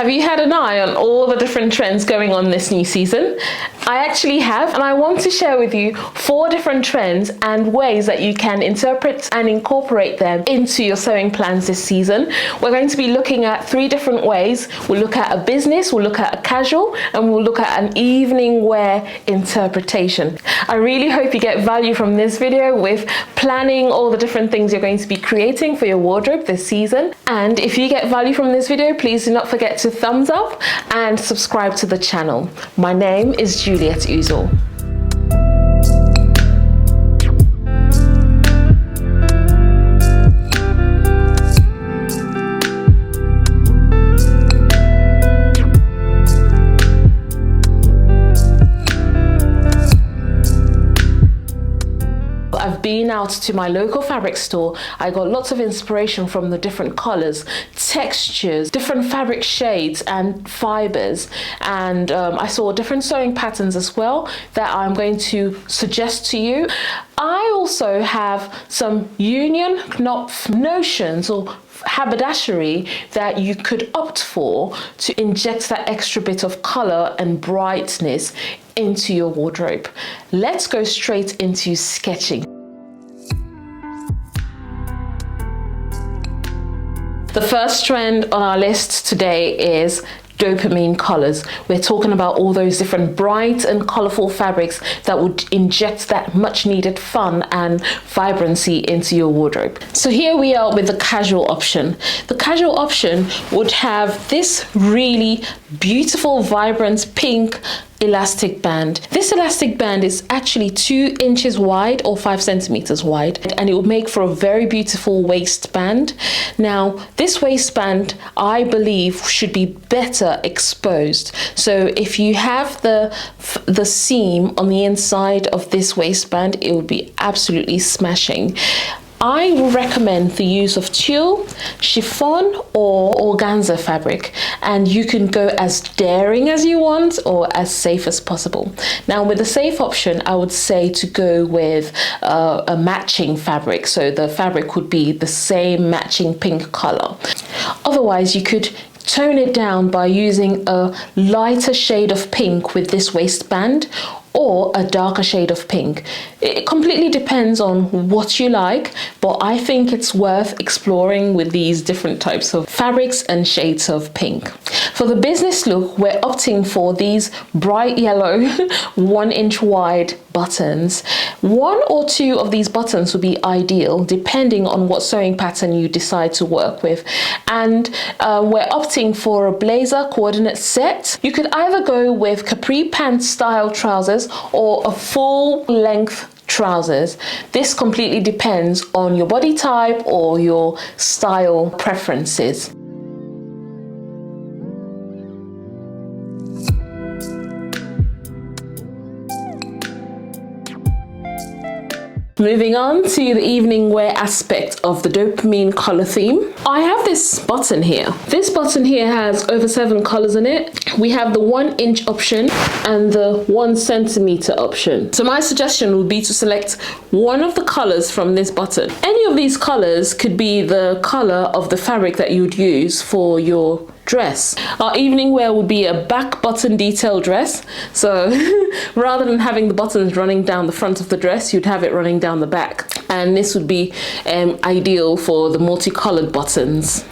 Have you had an eye on all the different trends going on this new season? I actually have, and I want to share with you 4 different trends and ways that you can interpret and incorporate them into your sewing plans this season. We're going to be looking at 3 different ways. We'll look at a business, we'll look at a casual, and we'll look at an evening wear interpretation. I really hope you get value from this video with planning all the different things you're going to be creating for your wardrobe this season. And if you get value from this video, please do not forget to thumbs up and subscribe to the channel. My name is Juliet Uzor. I've been out to my local fabric store. I got lots of inspiration from the different colors, textures, different fabric shades and fibers, and I saw different sewing patterns as well that I'm going to suggest to you. I also have some Union Knopf Notions or haberdashery that you could opt for to inject that extra bit of color and brightness into your wardrobe. Let's go straight into sketching. The first trend on our list today is Dopamine Colours. We're talking about all those different bright and colourful fabrics that would inject that much needed fun and vibrancy into your wardrobe. So here we are with the casual option. The casual option would have this really beautiful, vibrant pink elastic band. This elastic band is actually 2 inches wide or 5 centimeters wide, and it will make for a very beautiful waistband. Now, this waistband, I believe, should be better exposed. So if you have the seam on the inside of this waistband, it would be absolutely smashing. I recommend the use of tulle, chiffon or organza fabric, and you can go as daring as you want or as safe as possible. Now with the safe option, I would say to go with a matching fabric, so the fabric would be the same matching pink color. Otherwise, you could tone it down by using a lighter shade of pink with this waistband or a darker shade of pink. It completely depends on what you like, but I think it's worth exploring with these different types of fabrics and shades of pink. For the business look, we're opting for these bright yellow 1 inch wide buttons. 1 or 2 of these buttons would be ideal depending on what sewing pattern you decide to work with. And we're opting for a blazer coordinate set. You could either go with capri pant style trousers or a full length trousers. This completely depends on your body type or your style preferences. Moving on to the evening wear aspect of the dopamine color theme. I have this button here. This button here has over 7 colors in it. We have the 1 inch option and the 1 centimeter option. So my suggestion would be to select one of the colors from this button. Any of these colors could be the color of the fabric that you would use for your dress. Our evening wear would be a back button detail dress. So rather than having the buttons running down the front of the dress, you'd have it running down the back. And this would be ideal for the multicolored buttons.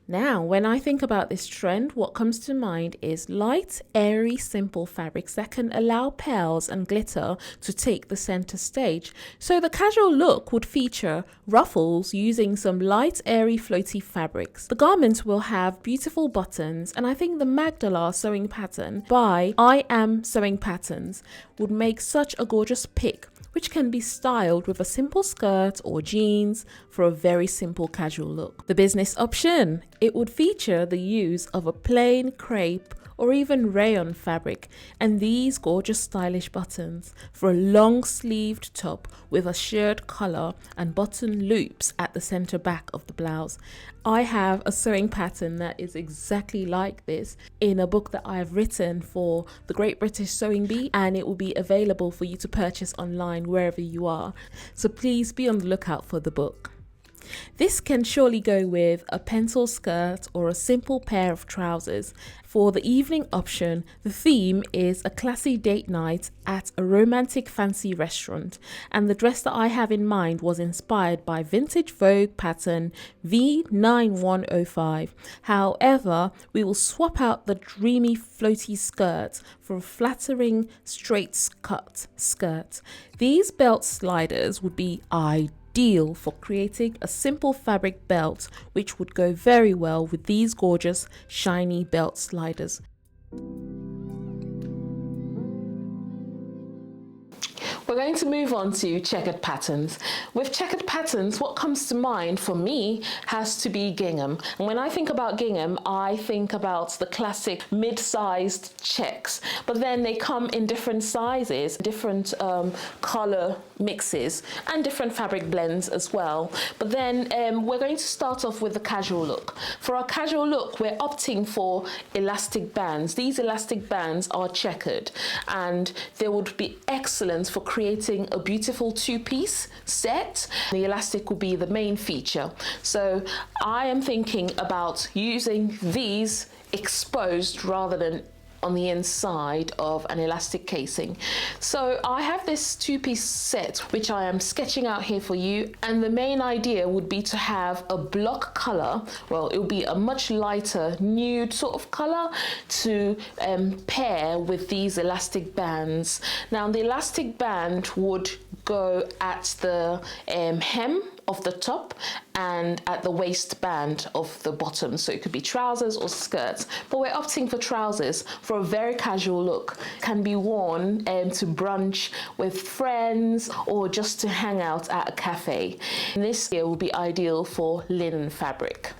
Now, when I think about this trend, what comes to mind is light, airy, simple fabrics that can allow pearls and glitter to take the center stage. So the casual look would feature ruffles using some light, airy, floaty fabrics. The garment will have beautiful buttons, and I think the Magdala sewing pattern by I Am Sewing Patterns would make such a gorgeous pick, which can be styled with a simple skirt or jeans for a very simple casual look. The business option, it would feature the use of a plain crepe or even rayon fabric, and these gorgeous stylish buttons for a long sleeved top with a shirred collar and button loops at the center back of the blouse. I have a sewing pattern that is exactly like this in a book that I've written for the Great British Sewing Bee, and it will be available for you to purchase online wherever you are. So please be on the lookout for the book. This can surely go with a pencil skirt or a simple pair of trousers. For the evening option, the theme is a classy date night at a romantic fancy restaurant, and the dress that I have in mind was inspired by vintage Vogue pattern V9105. However, we will swap out the dreamy floaty skirt for a flattering straight cut skirt. These belt sliders would be ideal for creating a simple fabric belt, which would go very well with these gorgeous shiny belt sliders. We're going to move on to checkered patterns. With checkered patterns, what comes to mind for me has to be gingham. And when I think about gingham, I think about the classic mid-sized checks, but then they come in different sizes, different color mixes, and different fabric blends as well. But then we're going to start off with the casual look. For our casual look, we're opting for elastic bands. These elastic bands are checkered, and they would be excellent for creating a beautiful two-piece set. The elastic will be the main feature. So I am thinking about using these exposed rather than on the inside of an elastic casing. So I have this two-piece set which I am sketching out here for you, and the main idea would be to have a block color. Well, it will be a much lighter nude sort of color to pair with these elastic bands. Now the elastic band would go at the hem of the top and at the waistband of the bottom, so it could be trousers or skirts, but we're opting for trousers for a very casual look. Can be worn to brunch with friends or just to hang out at a cafe. And this here will be ideal for linen fabric.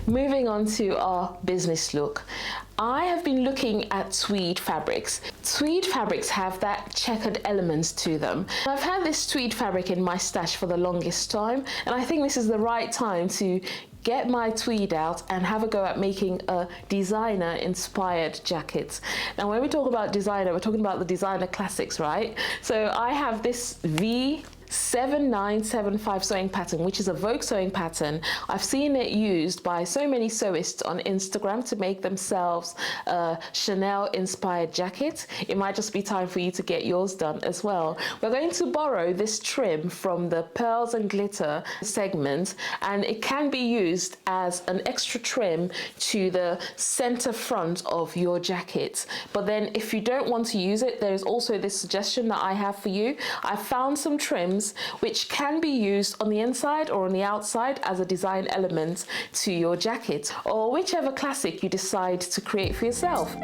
Moving on to our business look. I have been looking at tweed fabrics. Tweed fabrics have that checkered elements to them. I've had this tweed fabric in my stash for the longest time, and I think this is the right time to get my tweed out and have a go at making a designer inspired jacket. Now when we talk about designer, we're talking about the designer classics, right? So I have this V7975 sewing pattern, which is a Vogue sewing pattern. I've seen it used by so many sewists on Instagram to make themselves a Chanel inspired jacket. It might just be time for you to get yours done as well. We're going to borrow this trim from the pearls and glitter segment, and it can be used as an extra trim to the center front of your jacket. But then if you don't want to use it, there's also this suggestion that I have for you. I found some trims which can be used on the inside or on the outside as a design element to your jacket, or whichever classic you decide to create for yourself.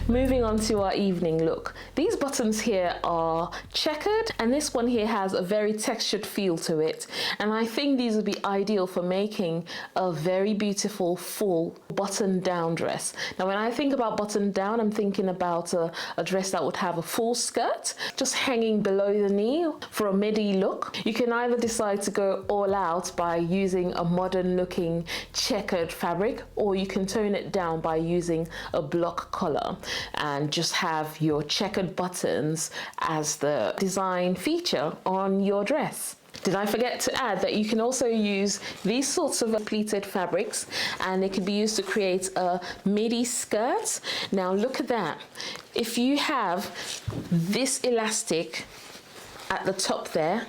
Moving on to our evening look. These buttons here are checkered, and this one here has a very textured feel to it. And I think these would be ideal for making a very beautiful full button down dress. Now, when I think about button down, I'm thinking about a dress that would have a full skirt just hanging below the knee for a midi look. You can either decide to go all out by using a modern looking checkered fabric, or you can tone it down by using a block collar and just have your checkered buttons as the design feature on your dress. Did I forget to add that you can also use these sorts of pleated fabrics, and they can be used to create a midi skirt. Now look at that. If you have this elastic at the top there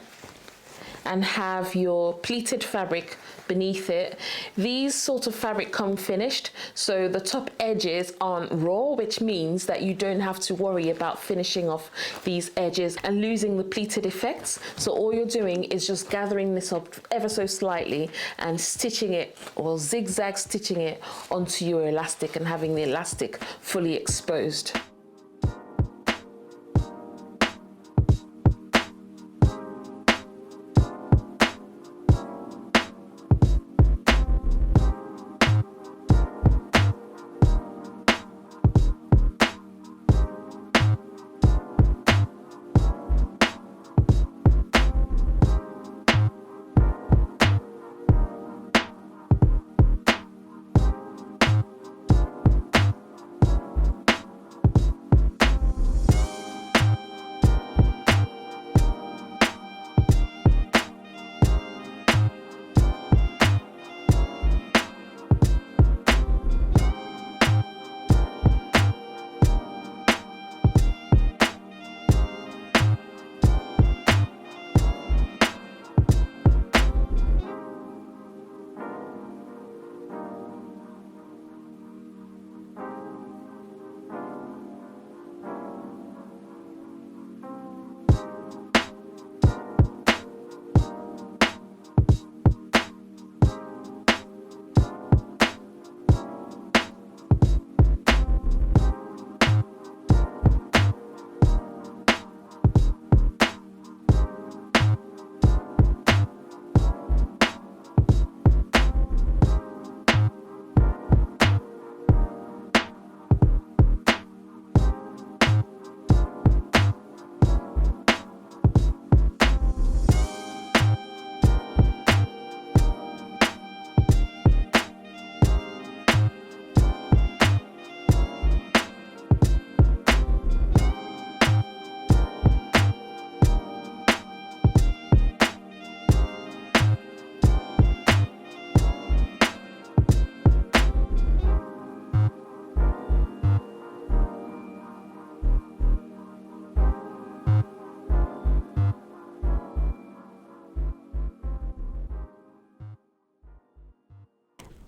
and have your pleated fabric beneath it, these sort of fabric come finished, so the top edges aren't raw, which means that you don't have to worry about finishing off these edges and losing the pleated effects. So all you're doing is just gathering this up ever so slightly and stitching it, or zigzag stitching it onto your elastic and having the elastic fully exposed.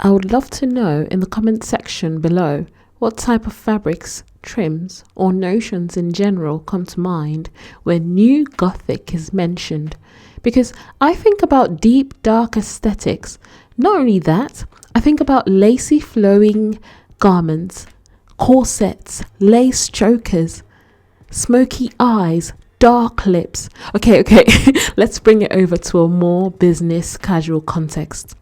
I would love to know in the comment section below what type of fabrics, trims, or notions in general come to mind when new Gothic is mentioned, because I think about deep, dark aesthetics. Not only that, I think about lacy flowing garments, corsets, lace chokers, smoky eyes, dark lips. Okay, let's bring it over to a more business casual context.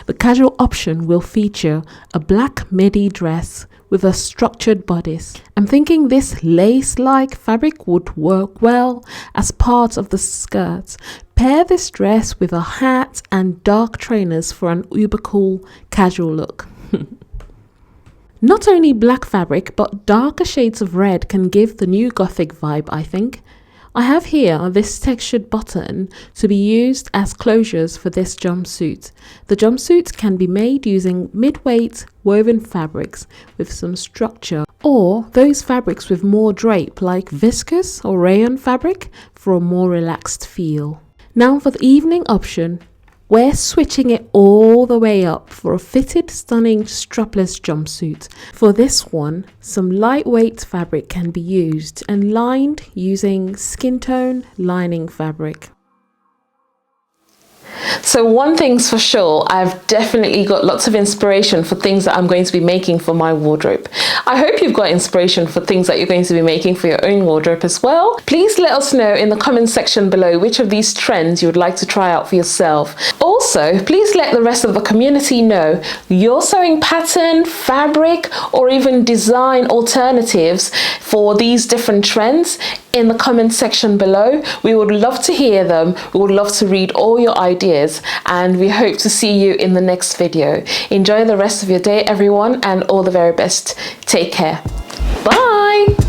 The casual option will feature a black midi dress with a structured bodice. I'm thinking this lace-like fabric would work well as part of the skirt. Pair this dress with a hat and dark trainers for an uber cool casual look. Not only black fabric, but darker shades of red can give the new Gothic vibe, I think. I have here this textured button to be used as closures for this jumpsuit. The jumpsuit can be made using mid-weight woven fabrics with some structure, or those fabrics with more drape like viscose or rayon fabric for a more relaxed feel. Now for the evening option, we're switching it all the way up for a fitted, stunning strapless jumpsuit. For this one, some lightweight fabric can be used and lined using skin tone lining fabric. So one thing's for sure, I've definitely got lots of inspiration for things that I'm going to be making for my wardrobe. I hope you've got inspiration for things that you're going to be making for your own wardrobe as well. Please let us know in the comment section below which of these trends you would like to try out for yourself. Also, please let the rest of the community know your sewing pattern, fabric, or even design alternatives for these different trends in the comment section below. We would love to hear them. We would love to read all your ideas, and we hope to see you in the next video. Enjoy the rest of your day, everyone, and all the very best. Take care. Bye.